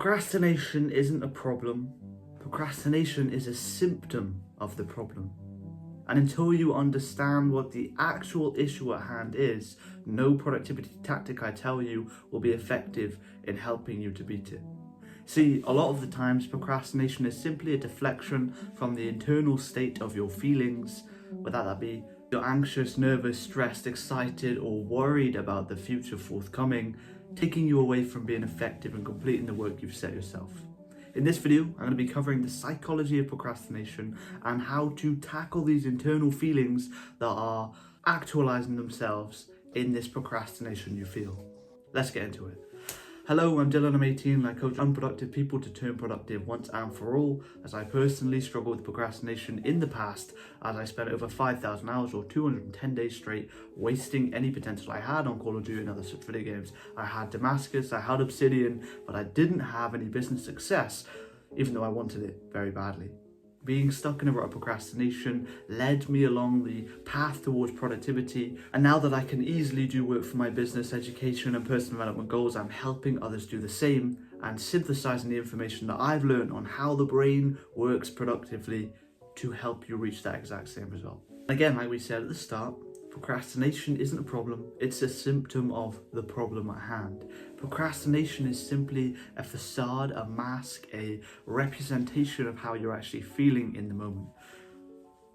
Procrastination isn't a problem. Procrastination is a symptom of the problem. And until you understand what the actual issue at hand is, no productivity tactic I tell you will be effective in helping you to beat it. See, a lot of the times procrastination is simply a deflection from the internal state of your feelings, whether that be you're anxious, nervous, stressed, excited, or worried about the future forthcoming, taking you away from being effective and completing the work you've set yourself. In this video, I'm going to be covering the psychology of procrastination and how to tackle these internal feelings that are actualizing themselves in this procrastination you feel. Let's get into it. Hello, I'm Dylan, I'm 18 and I coach unproductive people to turn productive once and for all, as I personally struggled with procrastination in the past, as I spent over 5,000 hours or 210 days straight wasting any potential I had on Call of Duty and other such video games. I had Damascus, I had Obsidian, but I didn't have any business success, even though I wanted it very badly. Being stuck in a rut of procrastination led me along the path towards productivity, and now that I can easily do work for my business, education and personal development goals, I'm helping others do the same and synthesizing the information that I've learned on how the brain works productively to help you reach that exact same result. Again, like we said at the start, procrastination isn't a problem, it's a symptom of the problem at hand. Procrastination is simply a facade, a mask, a representation of how you're actually feeling in the moment.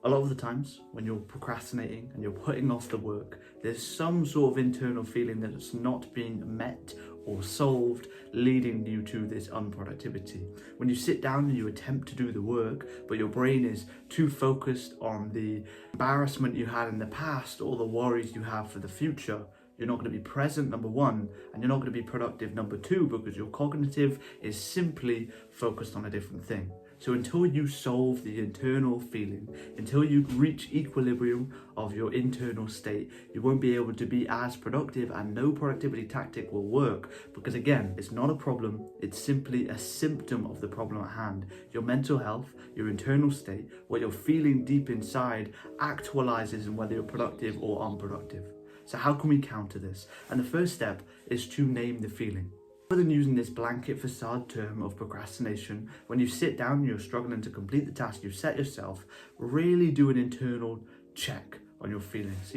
A lot of the times when you're procrastinating and you're putting off the work, there's some sort of internal feeling that it's not being met or solved, leading you to this unproductivity. When you sit down and you attempt to do the work, but your brain is too focused on the embarrassment you had in the past or the worries you have for the future, you're not going to be present, number one, and you're not going to be productive, number two, because your cognitive is simply focused on a different thing. So until you solve the internal feeling, until you reach equilibrium of your internal state, you won't be able to be as productive, and no productivity tactic will work, because again, it's not a problem, it's simply a symptom of the problem at hand. Your mental health, your internal state, what you're feeling deep inside actualizes in whether you're productive or unproductive. So how can we counter this? And the first step is to name the feeling. Rather than using this blanket facade term of procrastination, when you sit down and you're struggling to complete the task you've set yourself, really do an internal check on your feelings.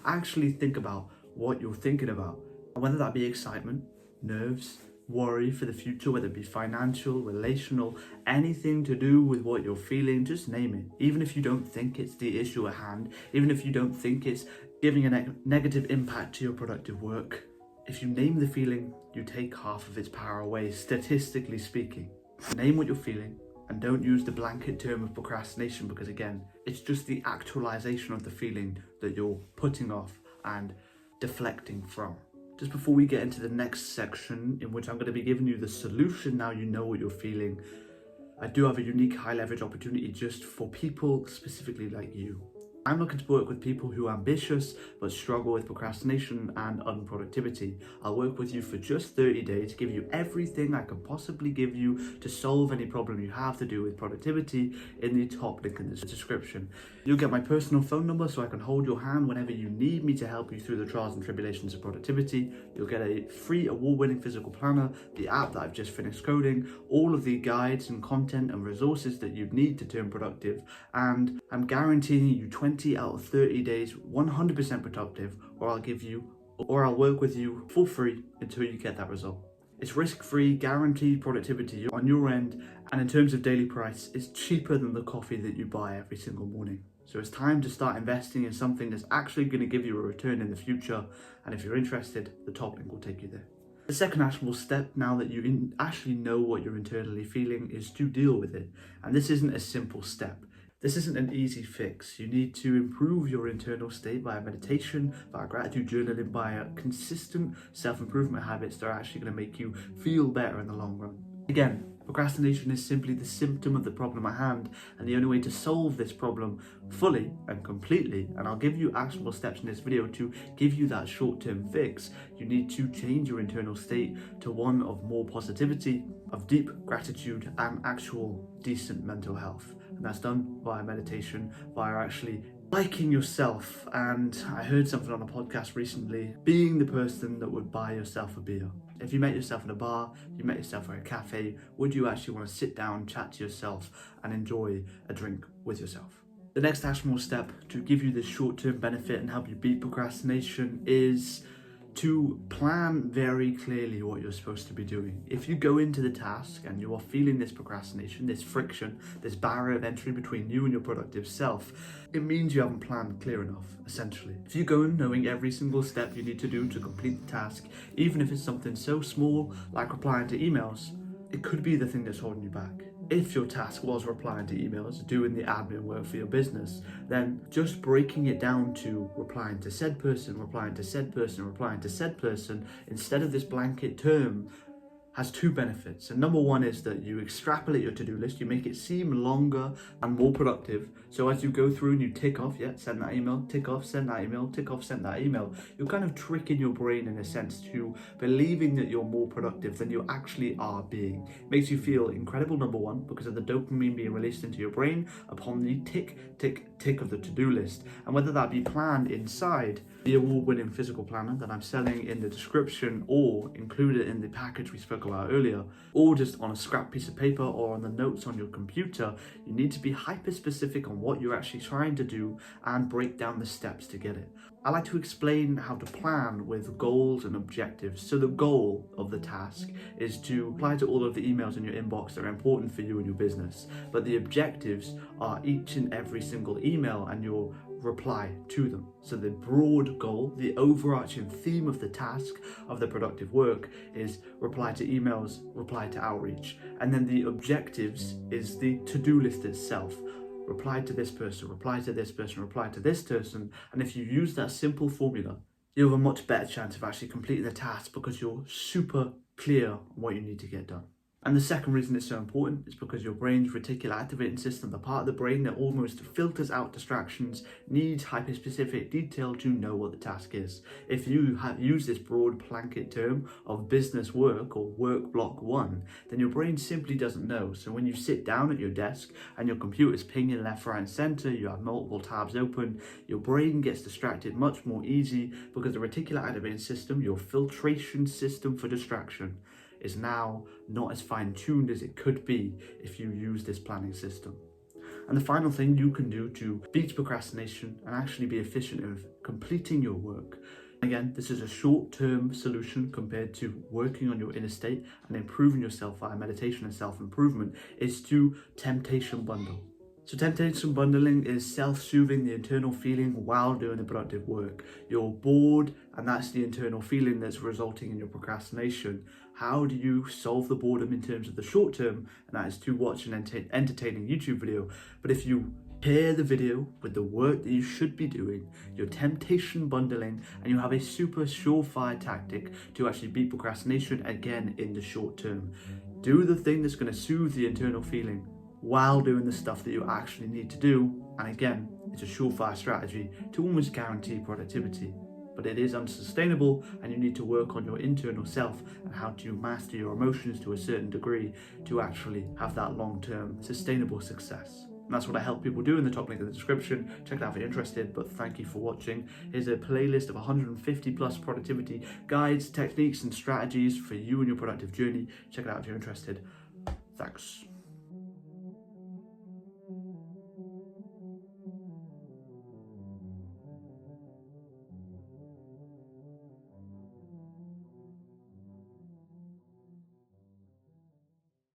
Actually think about what you're thinking about, whether that be excitement, nerves, worry for the future, whether it be financial, relational, anything to do with what you're feeling, just name it. Even if you don't think it's the issue at hand, even if you don't think it's giving a negative impact to your productive work, if you name the feeling, you take half of its power away, statistically speaking. Name what you're feeling and don't use the blanket term of procrastination, because again, it's just the actualization of the feeling that you're putting off and deflecting from. Just before we get into the next section, in which I'm going to be giving you the solution now you know what you're feeling, I do have a unique high leverage opportunity just for people specifically like you. I'm looking to work with people who are ambitious but struggle with procrastination and unproductivity. I'll work with you for just 30 days, give you everything I can possibly give you to solve any problem you have to do with productivity in the top link in the description. You'll get my personal phone number so I can hold your hand whenever you need me to help you through the trials and tribulations of productivity. You'll get a free award-winning physical planner, the app that I've just finished coding, all of the guides and content and resources that you'd need to turn productive, and I'm guaranteeing you 20 out of 30 days 100% productive, or I'll work with you for free until you get that result. It's risk-free, guaranteed productivity on your end, and in terms of daily price, it's cheaper than the coffee that you buy every single morning. So it's time to start investing in something that's actually going to give you a return in the future, and if you're interested, the top link will take you there. The second actionable step, now that you actually know what you're internally feeling, is to deal with it. And this isn't a simple step. This isn't an easy fix. You need to improve your internal state via meditation, via gratitude journaling, via consistent self-improvement habits that are actually going to make you feel better in the long run. Again, procrastination is simply the symptom of the problem at hand, and the only way to solve this problem fully and completely, and I'll give you actionable steps in this video to give you that short-term fix, you need to change your internal state to one of more positivity, of deep gratitude and actual decent mental health. And that's done via meditation, via actually liking yourself. And I heard something on a podcast recently, being the person that would buy yourself a beer. If you met yourself in a bar, you met yourself at a cafe, would you actually want to sit down, chat to yourself, and enjoy a drink with yourself? The next actionable step to give you this short-term benefit and help you beat procrastination is to plan very clearly what you're supposed to be doing. If you go into the task and you are feeling this procrastination, this friction, this barrier of entry between you and your productive self, it means you haven't planned clear enough, essentially. If you go in knowing every single step you need to do to complete the task, even if it's something so small like replying to emails, it could be the thing that's holding you back. If your task was replying to emails, doing the admin work for your business, then just breaking it down to replying to said person, replying to said person, replying to said person, instead of this blanket term, has two benefits. And number one is that you extrapolate your to-do list, you make it seem longer and more productive. So as you go through and you tick off, send that email, tick off, send that email, tick off, send that email, you're kind of tricking your brain in a sense to believing that you're more productive than you actually are being. It makes you feel incredible, number one, because of the dopamine being released into your brain upon the tick, tick, tick of the to-do list. And whether that be planned inside the award-winning physical planner that I'm selling in the description or included in the package we spoke about earlier, or just on a scrap piece of paper or on the notes on your computer, you need to be hyper-specific on what you're actually trying to do and break down the steps to get it. I like to explain how to plan with goals and objectives. So the goal of the task is to reply to all of the emails in your inbox that are important for you and your business. But the objectives are each and every single email and your reply to them. So the broad goal, the overarching theme of the task of the productive work is reply to emails, reply to outreach. And then the objectives is the to-do list itself. Reply to this person, reply to this person, reply to this person. And if you use that simple formula, you have a much better chance of actually completing the task because you're super clear on what you need to get done. And the second reason it's so important is because your brain's reticular activating system, the part of the brain that almost filters out distractions, needs hyper-specific detail to know what the task is. If you use this broad blanket term of business work or work block one, then your brain simply doesn't know. So when you sit down at your desk and your computer's pinging left, right, and center, you have multiple tabs open, your brain gets distracted much more easy because the reticular activating system, your filtration system for distraction, is now not as fine-tuned as it could be if you use this planning system. And the final thing you can do to beat procrastination and actually be efficient of completing your work, again, this is a short-term solution compared to working on your inner state and improving yourself via meditation and self-improvement, is to temptation bundle. So temptation bundling is self-soothing the internal feeling while doing the productive work. You're bored and that's the internal feeling that's resulting in your procrastination. How do you solve the boredom in terms of the short term? And that is to watch an entertaining YouTube video. But if you pair the video with the work that you should be doing, you're temptation bundling, and you have a super surefire tactic to actually beat procrastination again in the short term. Do the thing that's going to soothe the internal feeling while doing the stuff that you actually need to do. And again, it's a surefire strategy to almost guarantee productivity. But it is unsustainable and you need to work on your internal self and how to master your emotions to a certain degree to actually have that long-term sustainable success. And that's what I help people do in the top link in the description. Check it out if you're interested, but thank you for watching. Here's a playlist of 150 plus productivity guides, techniques and strategies for you and your productive journey. Check it out if you're interested. Thanks.